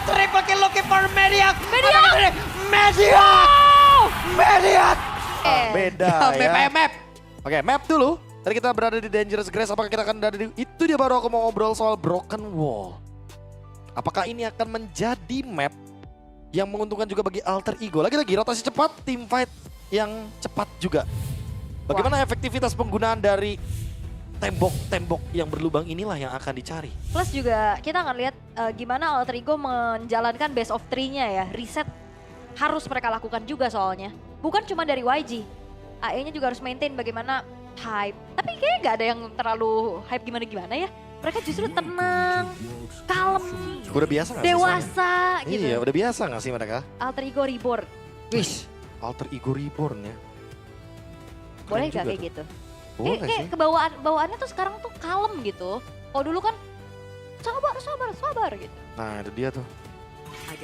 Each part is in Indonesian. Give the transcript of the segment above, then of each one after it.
triple kill looking for Mediac. Mediac! Mediac! Mediac! Beda ya. Map. Oke, map dulu. Tadi kita berada di Dangerous Grass, apakah kita akan berada di... Itu dia baru aku mau ngobrol soal Broken Wall. Apakah ini akan menjadi map yang menguntungkan juga bagi Alter Ego? Lagi-lagi rotasi cepat, team fight yang cepat juga. Bagaimana efektivitas penggunaan dari tembok-tembok yang berlubang inilah yang akan dicari. Plus juga kita akan lihat gimana Alter Ego menjalankan best of 3-nya ya. Reset harus mereka lakukan juga soalnya. Bukan cuma dari YG. AE-nya juga harus maintain bagaimana hype. Tapi kayaknya nggak ada yang terlalu hype gimana-gimana ya. Mereka justru tenang, kalem, Udah biasa gak sih? dewasa gitu. Iya, udah biasa gak sih mereka? Alter Ego Reborn. Wih, Alter Ego Reborn ya. Boleh Keren gak juga kayak tuh. gitu? Boleh Kayak sih. bawaannya tuh sekarang tuh kalem gitu. Kalau dulu kan sabar gitu. Nah itu dia tuh.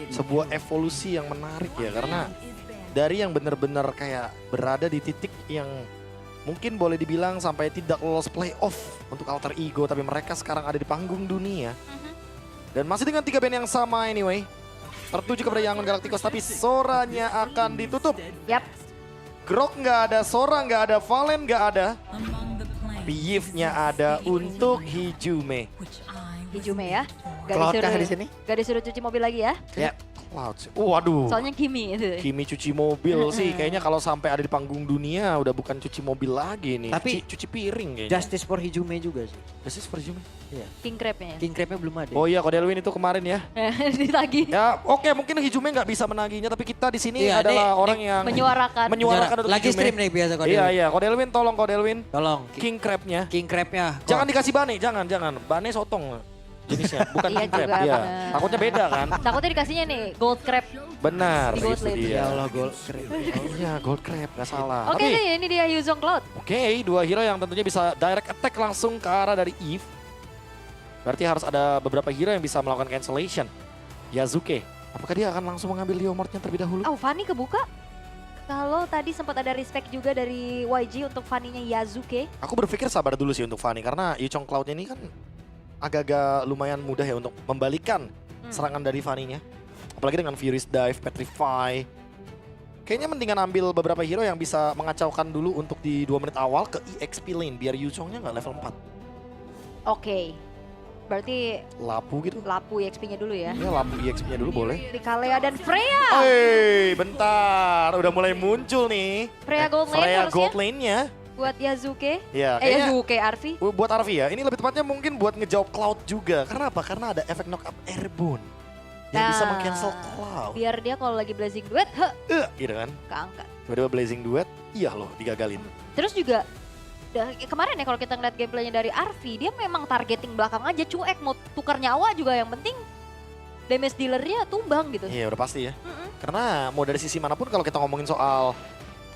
Sebuah evolusi yang menarik ya. Karena dari yang benar-benar kayak berada di titik yang mungkin boleh dibilang sampai tidak lolos playoff untuk Alter Ego. Tapi mereka sekarang ada di panggung dunia. Dan masih dengan 3 band yang sama anyway. Tertuju kepada Yangon Galacticos tapi Soranya akan ditutup. Yap. Grok nggak ada, Sora nggak ada, Valen nggak ada. Tapi Yves-nya ada untuk Hijume. Hijume ya. Cloud kah di sini? Gak disuruh cuci mobil lagi ya. Ya, Cloud sih. Waduh. Soalnya Kimi itu. Kimi cuci mobil sih, kayaknya kalau sampai ada di panggung dunia udah bukan cuci mobil lagi nih. Tapi cuci piring kayaknya. Justice for Hijume juga sih. Justice for Hijume. King Crab-nya. King Crab-nya belum ada. Oh iya, Kodelwin itu kemarin ya. Ditagi. Ya, oke mungkin Hijume nggak bisa menagihnya, tapi kita di sini Iya, adalah nih, orang yang Menyuarakan. untuk Lagi Hijume. stream nih biasa kok. Iya, iya, Kodelwin tolong Kodelwin. Tolong. King Crab-nya. King Crab-nya. Jangan dikasih bane, jangan. Bane sotong jenisnya, bukan Iya King Crab. juga, Iya. bener. Takutnya beda kan? Takutnya dikasihnya nih Gold Crab. Benar, Di Gold itu Lane. dia. Ya Allah, gol. Keren. Iya, Gold Crab, nggak salah. Oke Tapi, nih, ini dia Yuzong Cloud. oke, 2 hero yang tentunya bisa direct attack langsung ke arah dari Eve. Berarti harus ada beberapa hero yang bisa melakukan cancellation. Yazuke, apakah dia akan langsung mengambil Leomordnya terlebih dahulu? Oh, Fanny kebuka. Kalau tadi sempat ada respect juga dari YG untuk Fanny-nya Yazuke. Aku berpikir sabar dulu sih untuk Fanny, karena Yuchong Cloud ini kan agak-agak lumayan mudah ya untuk membalikan serangan dari Fanny-nya. Apalagi dengan Furious Dive, Petrify. Kayaknya mendingan ambil beberapa hero yang bisa mengacaukan dulu untuk di 2 menit awal ke EXP lane, biar Yuchongnya nggak level 4. Oke. Berarti Lapu gitu. lapu EXP-nya dulu ya. Ya lapu EXP-nya dulu boleh. Rikalea dan Freya. Hei, bentar. Udah mulai muncul nih. Freya Gold Lane Freya harusnya. Gold Lane-nya. Buat Yazuke. Ya, kayaknya Yazuke Arfi. buat Arvi ya. Ini lebih tepatnya mungkin buat ngejawab Cloud juga. Karena apa? Karena ada efek knock up airborne. Yang bisa Nah, meng-cancel Cloud. Biar dia kalau lagi blazing duet, Gitu kan. keangkat. Tiba-tiba Blazing Duet, iya loh digagalin. Terus juga kemarin ya kalau kita ngeliat gameplaynya dari Arfi, dia memang targeting belakang aja, cuek, mau tukar nyawa juga yang penting damage dealernya tumbang gitu. Iya udah pasti ya. Mm-mm. Karena mau dari sisi manapun kalau kita ngomongin soal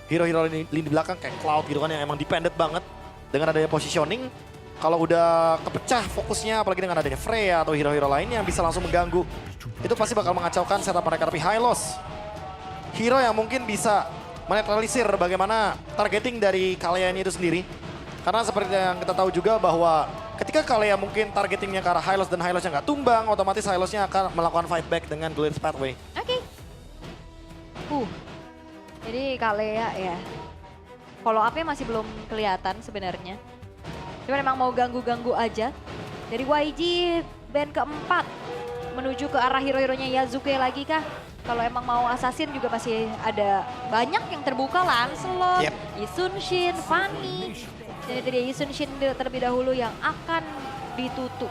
hero-hero lini di belakang kayak Cloud gitu kan yang emang dependent banget dengan adanya positioning. Kalau udah kepecah fokusnya apalagi dengan adanya Freya atau hero-hero lain yang bisa langsung mengganggu. Itu pasti bakal mengacaukan setup mereka. Tapi Hylos, hero yang mungkin bisa menetralisir bagaimana targeting dari Kalea ini itu sendiri. Karena seperti yang kita tahu juga bahwa ketika Kalea mungkin targetingnya ke arah Hylos dan Hylosnya nggak tumbang, otomatis Hylosnya akan melakukan fight back dengan Glitch Pathway. Oke. Jadi Kalea ya. Follow up-nya masih belum kelihatan sebenarnya. Cuma memang mau ganggu-ganggu aja. Dari YG band keempat menuju ke arah hero-heronya Yazuke lagi kah? Kalau emang mau assassin juga masih ada banyak yang terbuka, Lancelot, Yep. Isunshin, Fanny. Dan itu dia Isunshin terlebih dahulu yang akan ditutup.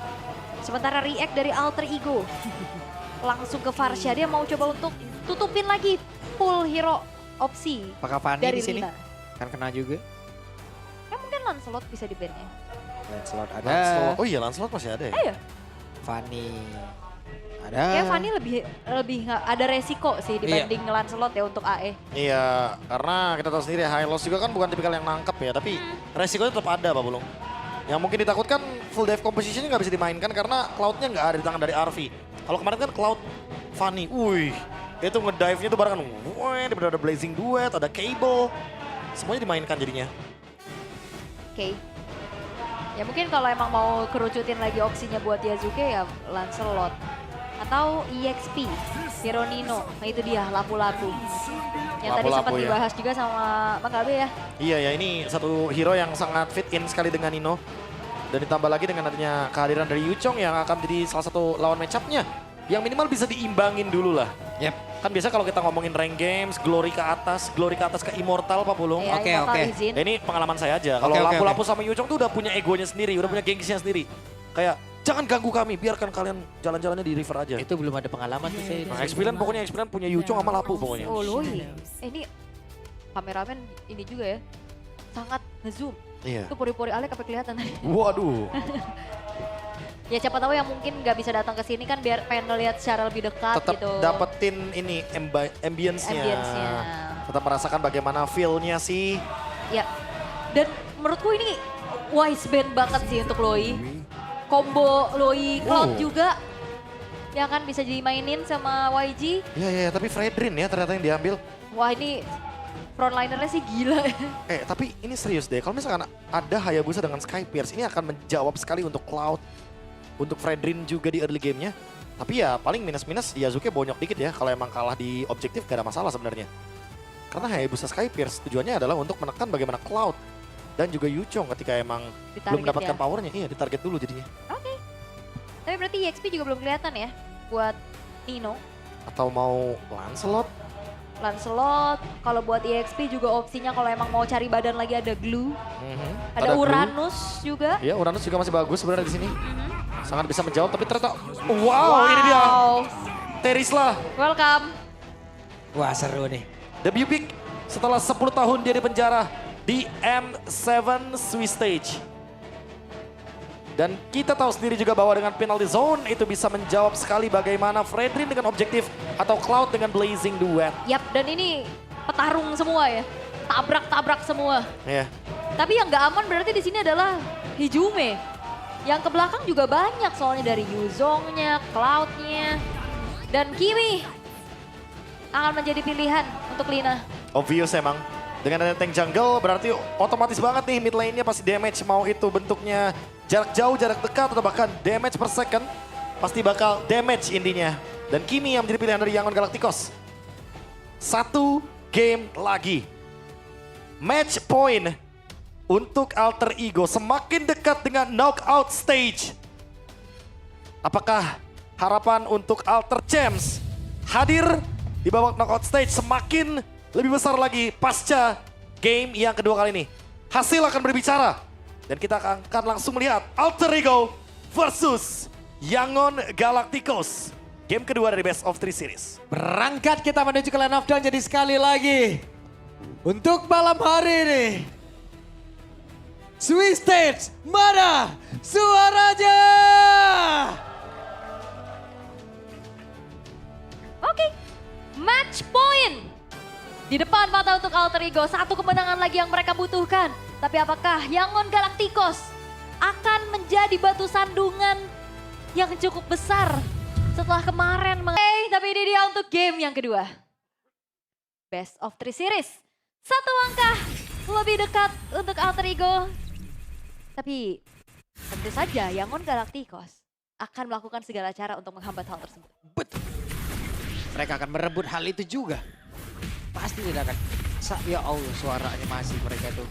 Sementara react dari Alter Ego langsung ke Farsha, dia mau coba untuk tutupin lagi full hero opsi Apakah Fanny dari di sini? Lina. Kan kena juga. Ya mungkin Lancelot bisa di bandnya. Lancelot ada. Lancelot. Oh iya Lancelot masih ada ya? Ayo. Fanny ada. Kayak Fanny lebih nggak ada resiko sih dibanding Lancelot ya untuk AE. Iya, karena kita tahu sendiri Hylos juga kan bukan tipikal yang nangkep ya, tapi resikonya tetap ada Pak Bulung. Yang mungkin ditakutkan full dive compositionnya nggak bisa dimainkan karena Cloud-nya nggak ada di tangan dari Arvi. Kalau kemarin kan Cloud, Fanny, wih, itu ngedive-nya tuh barengan, wih, ada Blazing Duet, ada Cable, semuanya dimainkan jadinya. Oke. Ya mungkin kalau emang mau kerucutin lagi opsinya buat Yazuke ya Lancelot. atau EXP, Hero Nino. Nah itu dia, lapu-lapu. Yang tadi sempat Lapu-lapu ya. dibahas juga sama Bang Gabe ya. Iya ya, ini satu hero yang sangat fit in sekali dengan Nino. Dan ditambah lagi dengan adanya kehadiran dari Yuchong yang akan jadi salah satu lawan match-up-nya. Yang minimal bisa diimbangin dulu lah. Yep. Kan biasa kalau kita ngomongin rank games, glory ke atas ke Immortal Pak Pulung. Ya, Oke, Immortal oke. izin. Ini pengalaman saya aja. Kalau Oke, oke, lapu-lapu sama Yuchong tuh udah punya egonya sendiri, udah punya gengsinya sendiri. Kayak jangan ganggu kami, biarkan kalian jalan-jalannya di river aja. Itu belum ada pengalaman tuh saya. Nah, experience punya Yuchong sama Lapu pokoknya. Oh Loi. Ini kameramen ini juga ya. Sangat ngezoom. Iya. Itu pori-pori Alek apa kelihatan tadi. Waduh. Ya siapa tahu yang mungkin nggak bisa datang ke sini kan biar pengen ngeliat secara lebih dekat Tetap gitu. dapetin ini ambience-nya. Ambience-nya. Tetap merasakan bagaimana feel-nya sih. Ya. Dan menurutku ini wise band banget sih untuk Loi. Combo Loi Cloud Wow. juga. Ya kan bisa dimainin sama YG. Iya, tapi Fredrin ya ternyata yang diambil. Wah ini frontlinernya sih gila ya. Tapi ini serius deh. Kalau misalkan ada Hayabusa dengan Sky Pierce, ini akan menjawab sekali untuk Cloud. Untuk Fredrin juga di early game-nya. Tapi ya paling minus-minus Yasuke bonyok dikit ya. Kalau emang kalah di objektif gak ada masalah sebenarnya. Karena Hayabusa Sky Pierce tujuannya adalah untuk menekan bagaimana Cloud. Dan juga Yuchong ketika emang Ditarget belum mendapatkan ya. powernya. Iya, ditarget dulu jadinya. Tapi berarti EXP juga belum kelihatan ya buat Nino. Atau mau Lancelot. Lancelot, kalau buat EXP juga opsinya kalau emang mau cari badan lagi ada Glue. Mhm. Ada Glue. Uranus juga. Iya, Uranus juga masih bagus sebenarnya di sini. Mhm. Sangat bisa menjawab, tapi ternyata wow, ini dia. Terisla, Welcome. Wah seru nih. debut pick setelah 10 tahun dia di penjara di M7 Swiss Stage. Dan kita tahu sendiri juga bahwa dengan penalty zone itu bisa menjawab sekali bagaimana Fredrin dengan objektif atau Cloud dengan Blazing Duet. Yap, dan ini petarung semua ya. Tabrak-tabrak semua. Ya, Tapi yang nggak aman berarti di sini adalah Hijume. Yang ke belakang juga banyak soalnya dari Yuzongnya, Cloudnya, dan Kiwi akan menjadi pilihan untuk Lina. obvious emang. Dengan ada tank jungle berarti otomatis banget nih mid lane-nya pasti damage, mau itu bentuknya jarak jauh, jarak dekat atau bahkan damage per second. Pasti bakal damage intinya. Dan Kimi yang menjadi pilihan dari Yangon Galacticos. 1 game lagi. Match point untuk Alter Ego semakin dekat dengan knockout stage. Apakah harapan untuk Alter Champs hadir di babak knockout stage semakin lebih besar lagi pasca game yang kedua kali ini? Hasil akan berbicara dan kita akan langsung melihat Alter Ego versus Yangon Galacticos. Game kedua dari Best of 3 Series. Berangkat kita menuju ke line of down, jadi sekali lagi. Untuk malam hari ini. Swiss Stage, mana suaranya? Oke, match point. Di depan mata untuk Alter Ego, satu kemenangan lagi yang mereka butuhkan. Tapi apakah Yangon Galacticos akan menjadi batu sandungan yang cukup besar setelah kemarin? Tapi ini dia untuk game yang kedua. Best of 3 Series. Satu langkah lebih dekat untuk Alter Ego. Tapi tentu saja Yangon Galacticos akan melakukan segala cara untuk menghambat hal tersebut. Betul. Mereka akan merebut hal itu juga. Pasti tidak akan. Ya Allah, suaranya masih mereka tuh.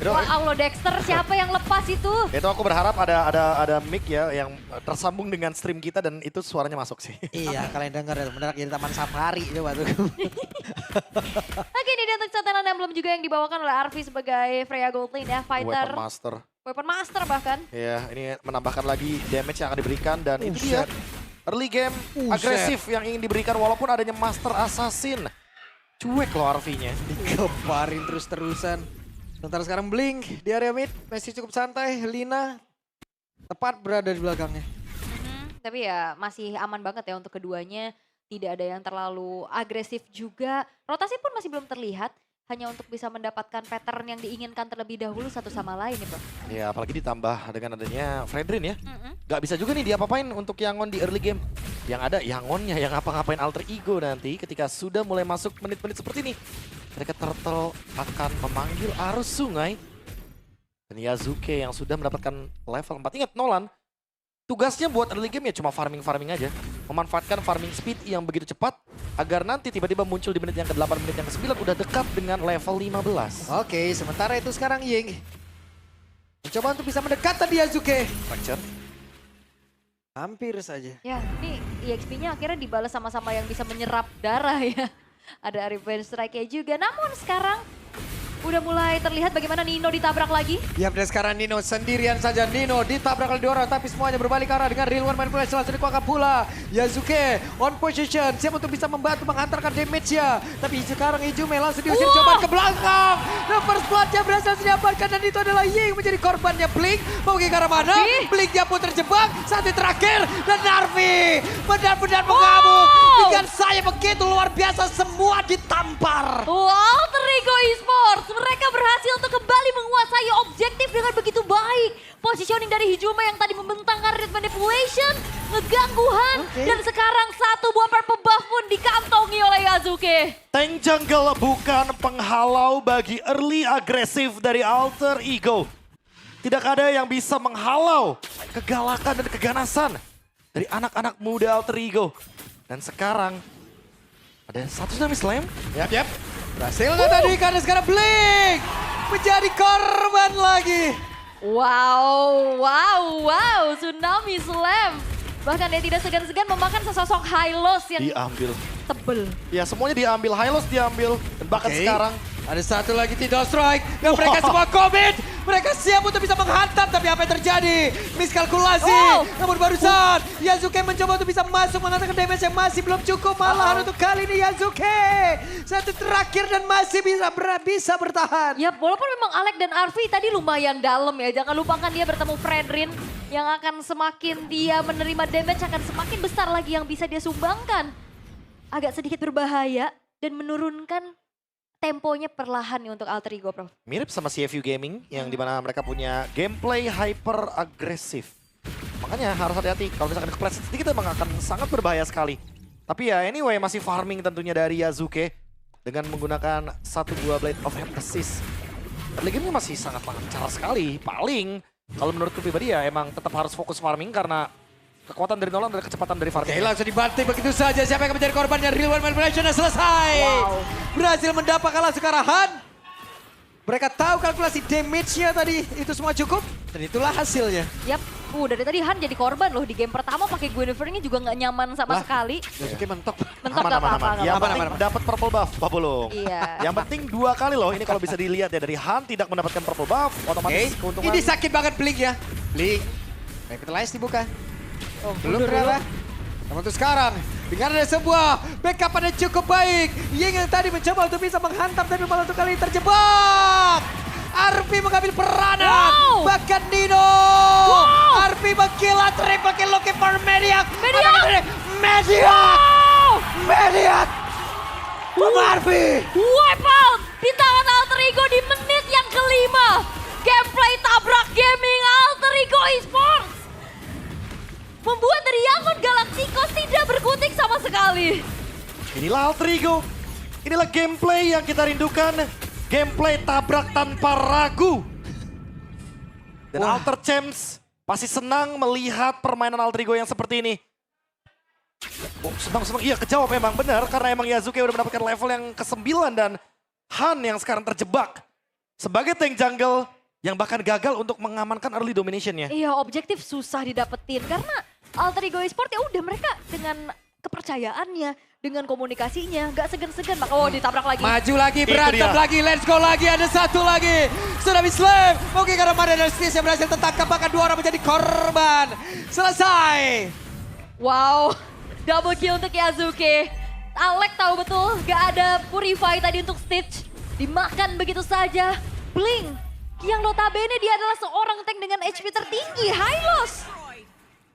Wah Allah Dexter, siapa yang lepas itu? Itu aku berharap ada mic ya yang tersambung dengan stream kita dan itu suaranya masuk sih. Iya, kalian dengar ya, benar jadi taman safari coba tuh. Oke, ini dia untuk catatan emblem juga yang dibawakan oleh Arvi sebagai Freya Goldlane ya, fighter, Weapon Master. weapon master bahkan. Ya, ini menambahkan lagi damage yang akan diberikan dan itu dia. Buset. Early game Buset. agresif yang ingin diberikan walaupun adanya Master Assassin. Cuek loh RV-nya. Digemparin terus-terusan. Sementara sekarang Blink di area mid masih cukup santai. Lina tepat berada di belakangnya. Tapi ya masih aman banget ya untuk keduanya. Tidak ada yang terlalu agresif juga. Rotasi pun masih belum terlihat. Hanya untuk bisa mendapatkan pattern yang diinginkan terlebih dahulu satu sama lain nih bro. Ya apalagi ditambah dengan adanya Fredrin ya. Gak bisa juga nih diapa-apain untuk Yangon di early game. Yang ada Yangonnya yang ngapa-ngapain Alter Ego nanti ketika sudah mulai masuk menit-menit seperti ini. Mereka Turtle akan memanggil arus sungai. Dan Yasuke yang sudah mendapatkan level 4. Ingat Nolan, tugasnya buat early game ya cuma farming-farming aja. Memanfaatkan farming speed yang begitu cepat agar nanti tiba-tiba muncul di menit yang ke-8, menit yang ke-9 udah dekat dengan level 15. Oke, sementara itu sekarang Ying mencoba untuk bisa mendekat tadi Yazuke. Fracture. Hampir saja. Ya, ini EXP-nya akhirnya dibalas sama-sama yang bisa menyerap darah ya. Ada revenge strike-nya juga. Namun sekarang udah mulai terlihat bagaimana Nino ditabrak lagi. Ya, dan sekarang Nino sendirian saja. Nino ditabrak oleh 2 orang, tapi semuanya berbalik arah dengan real one manipulation langsung dikuakkan pula. Yazuke on position, siap untuk bisa membantu menghantarkan damage-nya. Tapi sekarang Ijume langsung diusir coba ke belakang. The first blood-nya berhasil didapatkan dan itu adalah Ying menjadi korbannya Blink. Mau ke arah mana? Blink-nya pun terjebak. Satu terakhir dan Narvi benar-benar mengamuk. Dengan saya begitu luar biasa semua ditampar. Alter Ego Esports, mereka berhasil untuk kembali menguasai objektif dengan begitu baik. Positioning dari Hijume yang tadi membentangkan Red Manipulation, ngeganggu Han, dan sekarang satu buah purple buff pun dikantongi oleh Yazuke. Tank jungle bukan penghalau bagi early agresif dari Alter Ego. Tidak ada yang bisa menghalau kegalakan dan keganasan dari anak-anak muda Alter Ego. Dan sekarang ada satu tsunami slam. Yap. Berhasil nggak tadi karena sekarang Blink menjadi korban lagi. Wow, Tsunami Slam. Bahkan dia tidak segan-segan memakan sesosok Hylos yang Diambil. tebel. Ya semuanya diambil, Hylos diambil. Dan bahkan sekarang Ada satu lagi Tidal Strike dan mereka semua commit. Mereka siap untuk bisa menghantam, tapi apa yang terjadi? Miskalkulasi. Namun barusan Yazuke mencoba untuk bisa masuk menghantarkan damage yang masih belum cukup. Malahan untuk kali ini Yazuke satu terakhir dan masih bisa bertahan. Ya walaupun memang Alec dan Arvi tadi lumayan dalam ya. Jangan lupakan dia bertemu Fredrin yang akan semakin dia menerima damage akan semakin besar lagi yang bisa dia sumbangkan. Agak sedikit berbahaya dan menurunkan temponya perlahan nih untuk Alter Ego, Prof. mirip sama CFU Gaming yang dimana mereka punya gameplay hyper agresif. Makanya harus hati-hati kalau misalkan kepleset sedikit emang akan sangat berbahaya sekali. Tapi ya anyway masih farming tentunya dari Yazuke dengan menggunakan satu buah Blade of Emphasis. Early game-nya masih sangat lancar sekali. Paling kalau menurutku pribadi ya emang tetap harus fokus farming karena kekuatan dari Nolan dan kecepatan dari farming. Oke, langsung dibanting begitu saja. Siapa yang menjadi korbannya? Real One Manipulation selesai. Berhasil mendapat kalah sekarang Han. Mereka tahu kalkulasi damage-nya tadi itu semua cukup dan itulah hasilnya. Yap, dari tadi Han jadi korban loh di game pertama pakai Guinevere-nya juga nggak nyaman sama sekali. Yazuke mentok. Mentok gak apa-apa. Yang penting dapat purple buff, Babulung. Iya. Yang penting 2 kali loh, ini kalau bisa dilihat ya dari Han tidak mendapatkan purple buff, otomatis keuntungan. Ini sakit banget Blink ya. Blink. Revitalize dibuka. Belum ternyata. Namun untuk sekarang, dengan ada sebuah backup yang cukup baik. Ying yang tadi mencoba untuk bisa menghantam tapi malah untuk kali ini terjebak. Arpi mengambil peranan. Bahkan Nino. Arpi mengkilat, triple kill looking for Mediac. Mediac. Arpi. Wipe out di tangan Alter Ego di menit yang kelima. Gameplay tabrak gaming Alter Ego Esports. Membuat dari Yangon Galacticos tidak berkutik sama sekali. Inilah Alter Ego. Inilah gameplay yang kita rindukan. Gameplay tabrak tanpa ragu. Dan Alter Champs pasti senang melihat permainan Alter Ego yang seperti ini. Senang-senang, iya kejawab memang benar. Karena emang Yazuke udah mendapatkan level yang ke-9 dan Han yang sekarang terjebak. Sebagai tank jungle yang bahkan gagal untuk mengamankan early domination-nya. Iya, objektif susah didapetin karena Alter Ego Esports ya udah mereka dengan kepercayaannya, dengan komunikasinya, gak segan-segan. Maka ditabrak lagi. Maju lagi, berantem lagi, let's go lagi, ada satu lagi. Tsunami Slam, mungkin karena Mada dan Stis yang berhasil tertangkap, bahkan 2 orang menjadi korban. Selesai. Wow, double kill untuk Yazuke. Alec tahu betul gak ada Purify tadi untuk Stitch. Dimakan begitu saja. Blink, yang notabene dia adalah seorang tank dengan HP tertinggi, Hylos.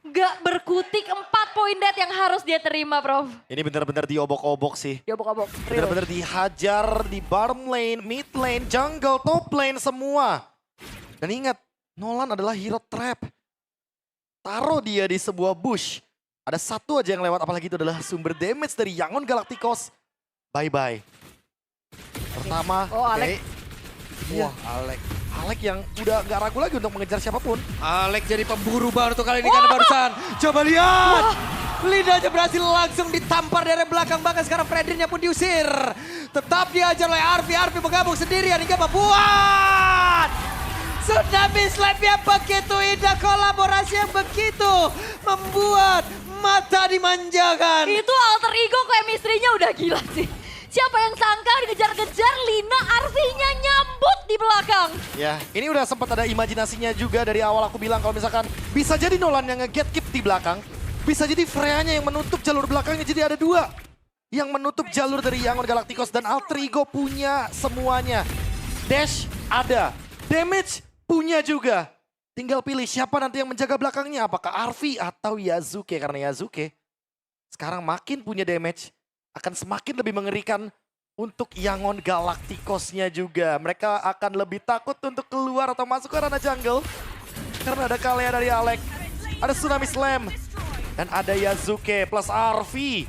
Gak berkutik 4 poin dead yang harus dia terima, Prof. Ini benar-benar diobok-obok sih. Diobok-obok. Benar-benar dihajar di bottom lane, mid lane, jungle, top lane semua. Dan ingat, Nolan adalah hero trap. Taruh dia di sebuah bush. Ada satu aja yang lewat, apalagi itu adalah sumber damage dari Yangon Galacticos. Bye-bye. Pertama, Alec. Wah, Alec. Alek yang udah gak ragu lagi untuk mengejar siapapun. Alek jadi pemburu baru tuh kali ini karena barusan. Coba lihat. Lidahnya berhasil langsung ditampar dari belakang, bahkan sekarang Fredrinnya pun diusir. Tetap diajar oleh Arfi. Arfi bergabung sendirian hingga membuat tsunami slap yang begitu indah, kolaborasi yang begitu membuat mata dimanjakan. Itu alter ego chemistry-nya udah gila sih. Siapa yang sangka dikejar-kejar Lina, Arfi-nya nyambut di belakang. Ya, ini udah sempat ada imajinasinya juga dari awal aku bilang kalau misalkan bisa jadi Nolan yang nge-gatekeep di belakang. Bisa jadi Freya-nya yang menutup jalur belakangnya, jadi ada dua. Yang menutup jalur dari Yangon Galacticos dan alter ego punya semuanya. Dash ada, damage punya juga. Tinggal pilih siapa nanti yang menjaga belakangnya, apakah Arfi atau Yasuke. Karena Yasuke sekarang makin punya damage, akan semakin lebih mengerikan untuk Yangon Galacticos-nya juga. Mereka akan lebih takut untuk keluar atau masuk ke ranah jungle. Karena ada Kalea dari Alek, ada Tsunami Slam, dan ada Yasuke plus Arfi.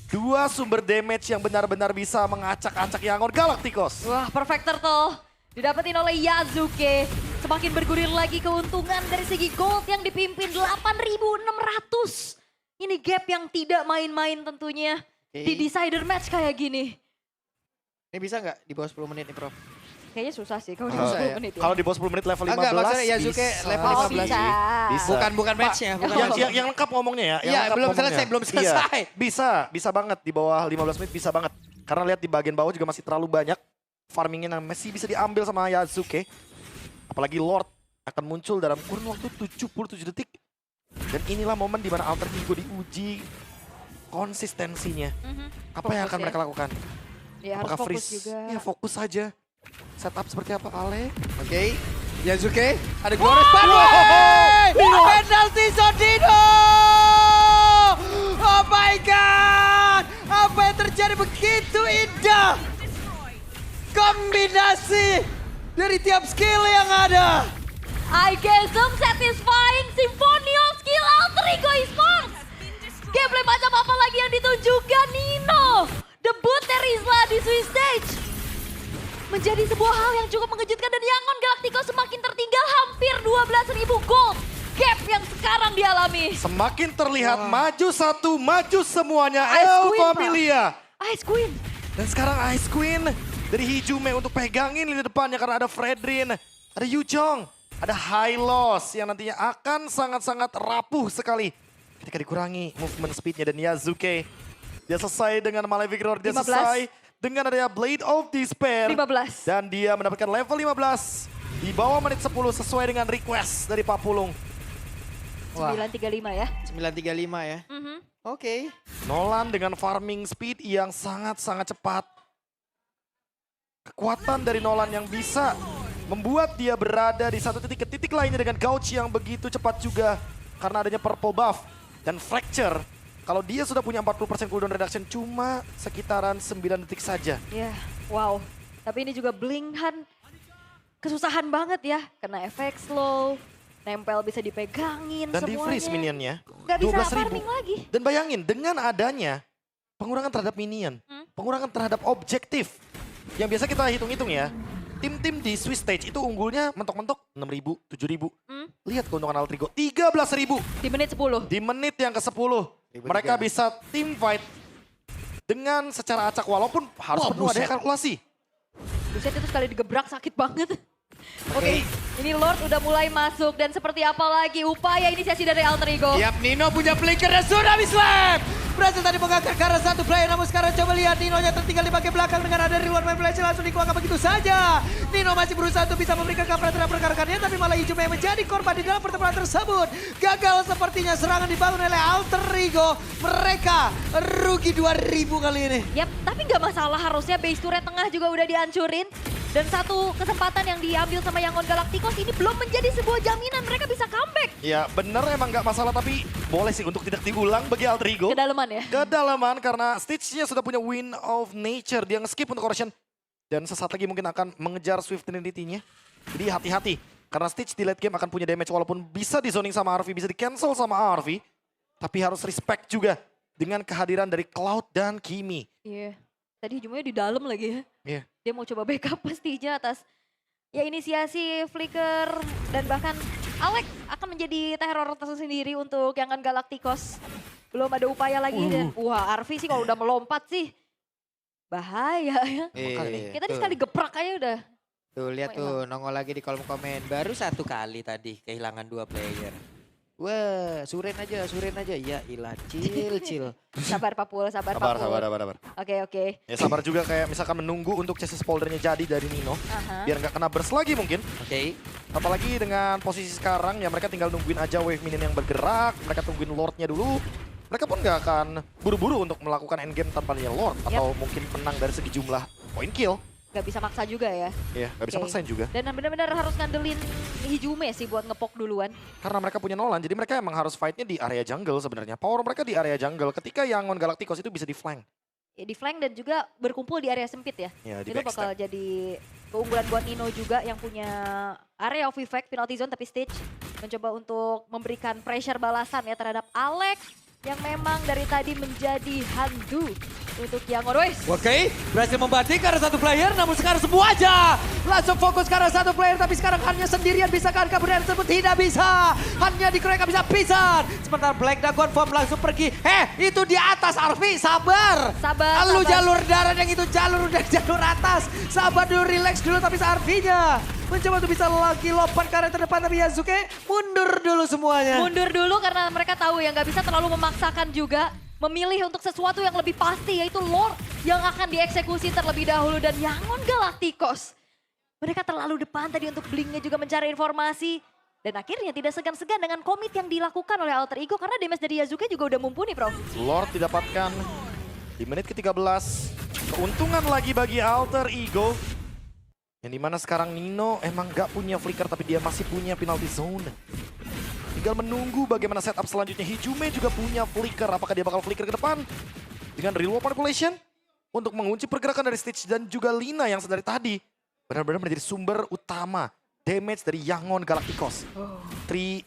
Dua sumber damage yang benar-benar bisa mengacak-acak Yangon Galacticos. Wah, perfect turtle didapetin oleh Yasuke. Semakin bergulir lagi keuntungan dari segi gold yang dipimpin 8.600. Ini gap yang tidak main-main tentunya. Di decider match kayak gini. Ini bisa nggak di bawah 10 menit nih, Prof? Kayaknya susah sih kalau di Susah 10 ya? menit ya. Kalau di bawah 10 menit level 15 Enggak, maksudnya Yasuke bisa. level Oh, 15 bisa. sih. Bisa. Bukan matchnya, bukan Yang, matchnya. yang lengkap ngomongnya ya. yang Iya, lengkap belum ngomongnya. selesai, belum selesai. Iya, bisa banget di bawah 15 menit bisa banget. Karena lihat di bagian bawah juga masih terlalu banyak farmingnya yang masih bisa diambil sama Yasuke. Apalagi Lord akan muncul dalam kurun waktu 77 detik. Dan inilah momen di mana alter ego diuji konsistensinya. Apa yang Fokus akan ya. mereka lakukan? Ya harus Apakah fokus freeze? juga. Ya fokus saja. Setup seperti apa Ale? Oke, Yasuke ada Glorious Pathway! Penalty zone Dino! Oh my God! Apa yang terjadi begitu indah? Kombinasi dari tiap skill yang ada. Igasm satisfying symphony of skill alter ego esports. Gameplay macam apa lagi yang ditunjukkan Nino? Debut Terizla di Swiss Stage. Menjadi sebuah hal yang cukup mengejutkan dan Yangon Galacticos semakin tertinggal hampir 12.000 gold. Gap yang sekarang dialami. Semakin terlihat maju satu, maju semuanya. Ice El Queen, Pak. Familia. Ice Queen. Dan sekarang Ice Queen dari Hijume untuk pegangin lini depannya karena ada Fredrin, ada Yujong, ada Hylos yang nantinya akan sangat-sangat rapuh sekali ketika dikurangi movement speednya. Dan Yasuke dia selesai dengan Malefic Roar, dia 15. selesai dengan adanya Blade of Despair. 15. Dan dia mendapatkan level 15 di bawah menit 10 sesuai dengan request dari Pak Pulung. 935 ya. 935 ya. Oke. Nolan dengan farming speed yang sangat-sangat cepat. Kekuatan dari Nolan yang bisa membuat dia berada di satu titik ke titik lainnya dengan gouge yang begitu cepat juga. Karena adanya purple buff dan fracture. Kalau dia sudah punya 40% cooldown reduction cuma sekitaran 9 detik saja. Ya, wow. Tapi ini juga Blinkhan kesusahan banget ya. Kena efek slow, nempel bisa dipegangin Dan semuanya. di freeze minionnya. Gak bisa 12.000. farming lagi. Dan bayangin dengan adanya pengurangan terhadap minion, pengurangan terhadap objektif. Yang biasa kita hitung-hitung ya. Tim-tim di Swiss Stage itu unggulnya mentok-mentok 6.000, 7.000. Lihat keuntungan Altrigo, 13.000 Di menit 10. di menit yang ke-10. Mereka bisa team fight dengan secara acak walaupun harus perlu ada kalkulasi. Buset itu sekali digebrak sakit banget. Oke, ini Lord udah mulai masuk dan seperti apa lagi upaya inisiasi dari Alter Ego. Yap, Nino punya flicker dan Tsunami Slam. Berhasil tadi mengangkat ke arah satu player, namun sekarang coba lihat Nino-nya tertinggal di bagian belakang dengan ada Real One Manipulation langsung dikeluarkan begitu saja. Nino masih berusaha untuk bisa memberikan cover terhadap rekan-rekannya, tapi malah Hijume yang menjadi korban di dalam pertempuran tersebut. Gagal sepertinya serangan dibangun oleh Alter Ego. Mereka rugi 2.000 kali ini. Yap, tapi nggak masalah, harusnya base turret tengah juga udah dihancurin. Dan satu kesempatan yang diambil sama Yangon Galacticos ini belum menjadi sebuah jaminan mereka bisa comeback. Ya bener emang gak masalah tapi boleh sih untuk tidak diulang bagi Altrigo. Kedalaman ya. Kedalaman karena Stitch-nya sudah punya Wind of Nature. Dia nge-skip untuk Corrosion. Dan sesaat lagi mungkin akan mengejar Swift Trinity-nya. Jadi hati-hati. Karena Stitch di late game akan punya damage walaupun bisa di zoning sama Arvi, bisa di cancel sama Arvi. Tapi harus respect juga dengan kehadiran dari Cloud dan Kimi. Iya. Tadi Hijumnya di dalam lagi ya. Iya. Dia mau coba backup pastinya atas Ya inisiasi Flicker dan bahkan Alex akan menjadi teror tersendiri untuk Yangon Galacticos. Belum ada upaya lagi dan wah Arvi sih kalau udah melompat sih bahaya ya. Kita tadi sekali geprak aja udah. Tuh lihat tuh nongol lagi di kolom komen. Baru 1 kali tadi kehilangan 2 player. Wah, suren aja. Ya ilah, chill. Sabar Papul, sabar Sabar. Papul. Oke. Ya sabar juga kayak misalkan menunggu untuk chassis poldernya jadi dari Nino. Biar nggak kena burst lagi mungkin. Oke. Apalagi dengan posisi sekarang ya mereka tinggal nungguin aja wave minion yang bergerak. Mereka tungguin lordnya dulu. Mereka pun nggak akan buru-buru untuk melakukan endgame tanpa adanya lord. Atau mungkin menang dari segi jumlah point kill. Gak bisa maksa juga ya. Iya, nggak bisa maksain juga. Dan benar-benar harus ngandelin Hijume sih buat ngepok duluan. Karena mereka punya Nolan, jadi mereka emang harus fight-nya di area jungle sebenarnya. Power mereka di area jungle ketika Yangon Galacticos itu bisa di flank. Ya, di flank dan juga berkumpul di area sempit ya. Ya, di Itu bakal backstep. jadi keunggulan buat Nino juga yang punya area of effect, penalty zone tapi Stitch mencoba untuk memberikan pressure balasan ya terhadap Alex yang memang dari tadi menjadi hantu untuk Yangon. Oke, berhasil membanting ke arah 1 player, namun sekarang semua aja langsung fokus ke arah 1 player, tapi sekarang hanya sendirian bisakah kemudian tersebut tidak bisa, hanya dikeroyok bisa pisan. Sementara Black Dragon Form langsung pergi, itu di atas Arvi, sabar. Lalu jalur darat yang itu jalur atas, sabar dulu, relax dulu, tapi Arvinya mencoba untuk bisa lagi lompat ke arah terdepan, tapi Yasuke mundur dulu semuanya. Mundur dulu karena mereka tahu ya nggak bisa terlalu memaksakan juga. Memilih untuk sesuatu yang lebih pasti yaitu Lord yang akan dieksekusi terlebih dahulu. Dan Yangon Galacticos. Mereka terlalu depan tadi untuk Blinknya juga mencari informasi. Dan akhirnya tidak segan-segan dengan komit yang dilakukan oleh Alter Ego. Karena damage dari Yasuke juga udah mumpuni Prof. Lord didapatkan di menit ke-13. Keuntungan lagi bagi Alter Ego. Yang dimana sekarang Nino emang gak punya flicker tapi dia masih punya penalty zone. Tinggal menunggu bagaimana setup selanjutnya. Hijume juga punya flicker. Apakah dia bakal flicker ke depan? Dengan real world manipulation. Untuk mengunci pergerakan dari Stitch dan juga Lina yang sedari tadi. Benar-benar menjadi sumber utama damage dari Yangon Galacticos. 3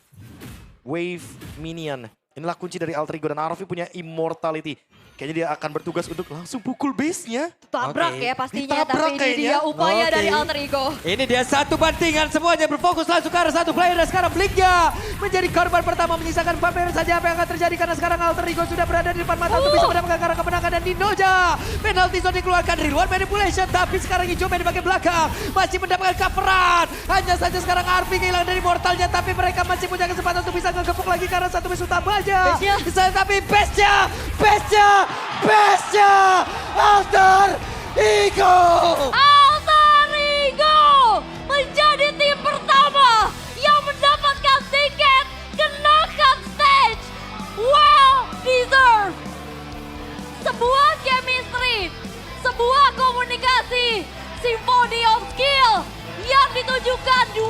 wave minion. Inilah kunci dari Alter Ego dan Arvi punya immortality. Kayaknya dia akan bertugas untuk langsung pukul base-nya. Tabrak ya pastinya, Ditabrak tapi ini kayaknya. dia upaya dari Alter Ego. Ini dia 1 bantingan, semuanya berfokus langsung ke arah 1 player dan sekarang Blinknya menjadi korban pertama menyisakan 4 player saja. Apa yang akan terjadi karena sekarang Alter Ego sudah berada di depan mata untuk bisa mendapatkan arah kemenangan dan Dinoja. Penalty zone dikeluarkan dari luar manipulation, tapi sekarang Hijume di bagian belakang masih mendapatkan coveran. Hanya saja sekarang Arvi kehilangan dari mortalnya, tapi mereka masih punya kesempatan untuk bisa ngegepuk lagi ke arah 1 base utamanya. Tapi base-nya Alter Ego. Alter Ego menjadi tim pertama yang mendapatkan tiket ke knockout stage. Well deserved. Sebuah chemistry, sebuah komunikasi, symphony of skill yang ditujukan 2-0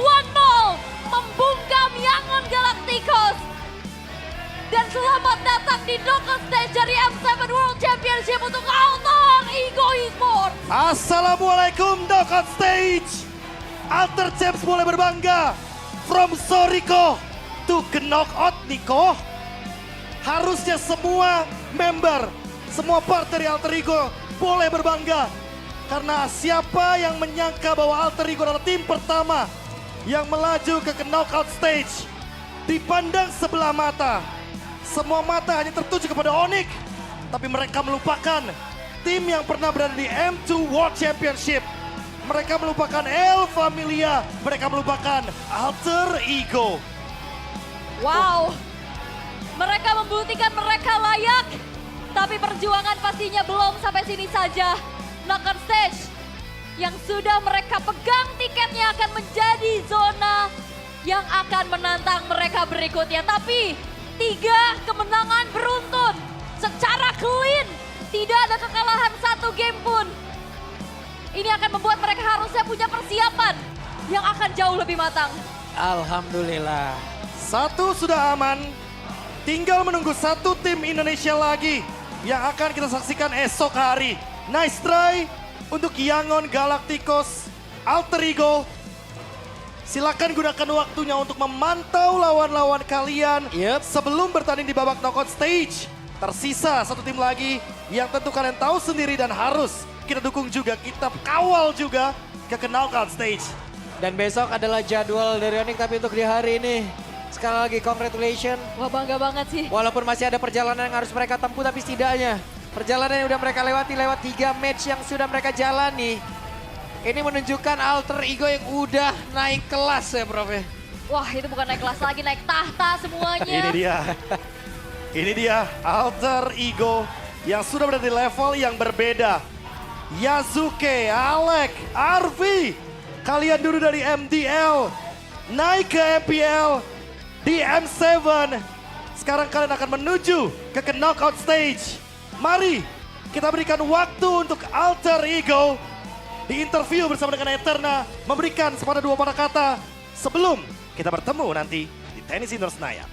membungkam Yangon Galacticos. Dan selamat datang di knockout stage dari M7 World Championship untuk Alter Ego Esports. Assalamualaikum knockout stage. Alter Champs boleh berbangga. From Soriko to knockout Niko. Harusnya semua member, semua part dari Alter Ego boleh berbangga. Karena siapa yang menyangka bahwa Alter Ego adalah tim pertama yang melaju ke knockout stage. Dipandang sebelah mata. Semua mata hanya tertuju kepada Onyx. Tapi mereka melupakan tim yang pernah berada di M2 World Championship. Mereka melupakan El Familia. Mereka melupakan Alter Ego. Wow, mereka membuktikan mereka layak. Tapi perjuangan pastinya belum sampai sini saja. Knockout stage yang sudah mereka pegang tiketnya akan menjadi zona yang akan menantang mereka berikutnya. Tapi 3 kemenangan beruntun secara clean. Tidak ada kekalahan 1 game pun. Ini akan membuat mereka harusnya punya persiapan yang akan jauh lebih matang. Alhamdulillah. 1 sudah aman. Tinggal menunggu 1 tim Indonesia lagi yang akan kita saksikan esok hari. Nice try untuk Yangon Galacticos, Alter Ego. Silakan gunakan waktunya untuk memantau lawan-lawan kalian sebelum bertanding di babak knockout stage. Tersisa 1 tim lagi yang tentu kalian tahu sendiri dan harus kita dukung juga, kita kawal juga ke knockout stage. Dan besok adalah jadwal dari Onyx, tapi untuk di hari ini sekali lagi congratulations. Wah bangga banget sih. Walaupun masih ada perjalanan yang harus mereka tempuh, tapi setidaknya perjalanan yang udah mereka lewati lewat 3 match yang sudah mereka jalani. Ini menunjukkan alter ego yang udah naik kelas ya Prof. Wah itu bukan naik kelas lagi, naik tahta semuanya. Ini dia. Ini dia alter ego yang sudah berada di level yang berbeda. Yasuke, Alec, Arvi. Kalian dulu dari MDL. Naik ke MPL di M7. Sekarang kalian akan menuju ke knockout stage. Mari kita berikan waktu untuk alter ego di interview bersama dengan Eterna. Memberikan sepatah dua patah kata sebelum kita bertemu nanti di Tenis Indoor Senayan.